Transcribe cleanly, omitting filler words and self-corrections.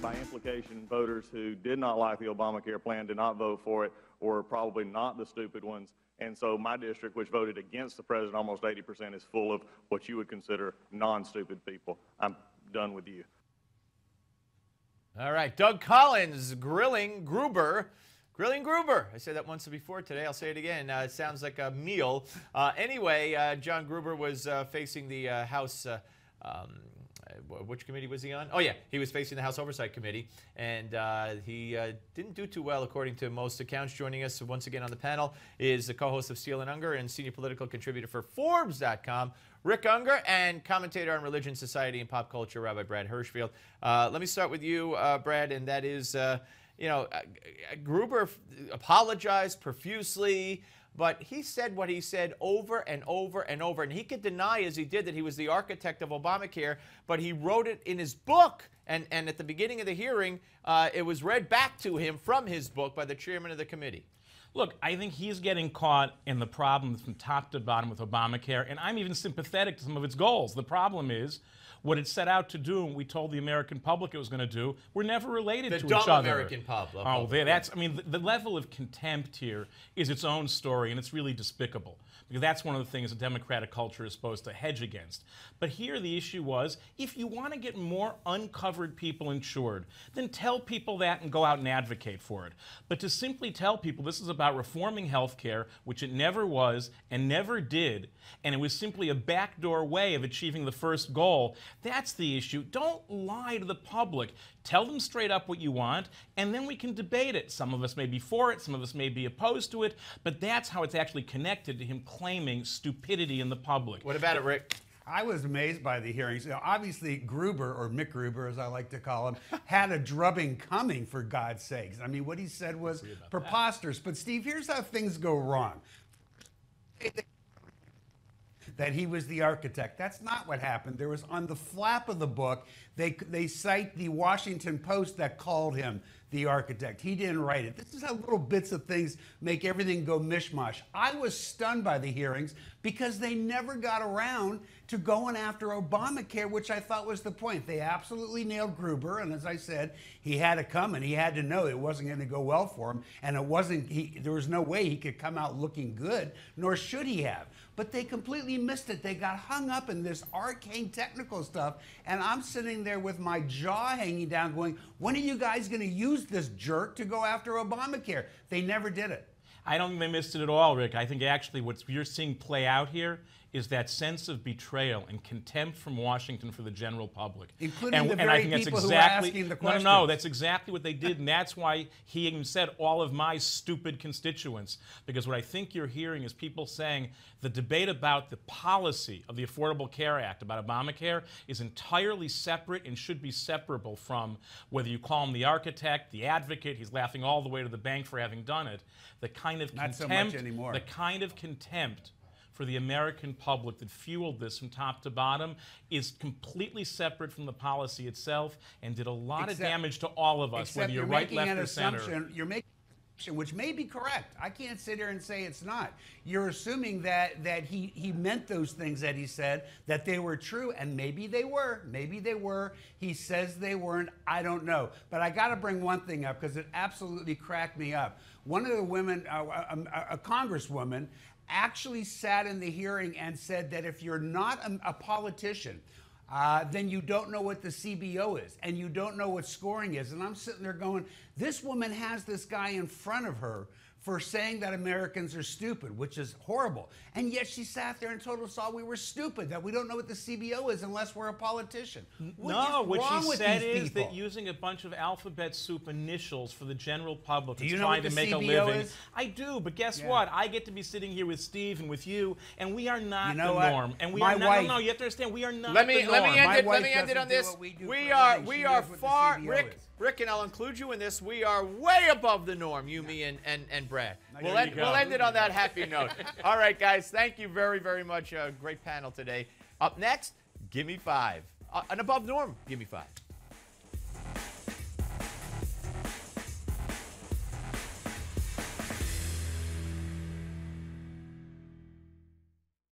by implication, voters who did not like the Obamacare plan did not vote for it, or probably not the stupid ones. And so my district, which voted against the president almost 80%, is full of what you would consider non-stupid people. I'm done with you. All right, Doug Collins grilling Gruber. Grilling Gruber. I said that once before today. I'll say it again. It sounds like a meal. Anyway, John Gruber was facing the House. Which committee was he on? Oh, yeah, he was facing the House Oversight Committee, and he didn't do too well, according to most accounts. Joining us once again on the panel is the co-host of Steele Ungar and senior political contributor for Forbes.com, Rick Ungar, and commentator on religion, society, and pop culture, Rabbi Brad Hirschfield. Let me start with you, Brad, and that is, Gruber apologized profusely, but he said what he said over and over and over. And he could deny, as he did, that he was the architect of Obamacare, but he wrote it in his book. And at the beginning of the hearing, it was read back to him from his book by the chairman of the committee. Look, I think he's getting caught in the problems from top to bottom with Obamacare, and I'm even sympathetic to some of its goals. The problem is, what it set out to do, and we told the American public it was going to do, we're never related to each other. The dumb American public. Oh, that's, I mean, the level of contempt here is its own story, and it's really despicable. Because that's one of the things a democratic culture is supposed to hedge against. But here the issue was, if you want to get more uncovered people insured, then tell people that and go out and advocate for it. But to simply tell people this is about reforming health care, which it never was and never did, and it was simply a backdoor way of achieving the first goal, that's the issue. Don't lie to the public. Tell them straight up what you want, and then we can debate it. Some of us may be for it, some of us may be opposed to it, but that's how it's actually connected to him claiming stupidity in the public. What about it, Rick? I was amazed by the hearings. You know, obviously, Gruber, or Mick Gruber, as I like to call him, had a drubbing coming, for God's sakes. I mean, what he said was preposterous. But, Steve, here's how things go wrong. That he was the architect. That's not what happened. There was, on the flap of the book, they cite the Washington Post that called him the architect. He didn't write it. This is how little bits of things make everything go mishmash. I was stunned by the hearings because they never got around to going after Obamacare, which I thought was the point. They absolutely nailed Gruber, and as I said, he had to come and he had to know it wasn't going to go well for him, and it wasn't. There was no way he could come out looking good, nor should he have. But they completely missed it. They got hung up in this arcane technical stuff, and I'm sitting there with my jaw hanging down going, when are you guys going to use this jerk to go after Obamacare? They never did it. I don't think they missed it at all, Rick. I think actually what you're seeing play out here is that sense of betrayal and contempt from Washington for the general public. Including the very people who are asking the questions. No, that's exactly what they did, and that's why he even said all of my stupid constituents. Because what I think you're hearing is people saying the debate about the policy of the Affordable Care Act, about Obamacare, is entirely separate and should be separable from whether you call him the architect, the advocate, he's laughing all the way to the bank for having done it. The kind of contempt, not so much anymore. The kind of contempt for the American public that fueled this from top to bottom is completely separate from the policy itself and did a lot of damage to all of us, whether you're right, left, or center. You're making an assumption, which may be correct. I can't sit here and say it's not. You're assuming that he meant those things that he said, that they were true, and maybe they were. Maybe they were. He says they weren't. I don't know. But I got to bring one thing up because it absolutely cracked me up. One of the women, a congresswoman, actually sat in the hearing and said that if you're not a politician, then you don't know what the CBO is, and you don't know what scoring is. And I'm sitting there going, this woman has this guy in front of her for saying that Americans are stupid, which is horrible. And yet she sat there and told us all we were stupid, that we don't know what the CBO is unless we're a politician. No, what she said is that using a bunch of alphabet soup initials for the general public is trying to make a living. I do, but guess what? I get to be sitting here with Steve and with you, and we are not the norm. And we are not. No, you have to understand, we are not the norm. Let me end it on this. We are far, Rick, and I'll include you in this, we are way above the norm, you, me, and Brad. We'll end it on that happy note. All right, guys, thank you very, very much. Great panel today. Up next, Gimme 5. An above norm, Gimme 5.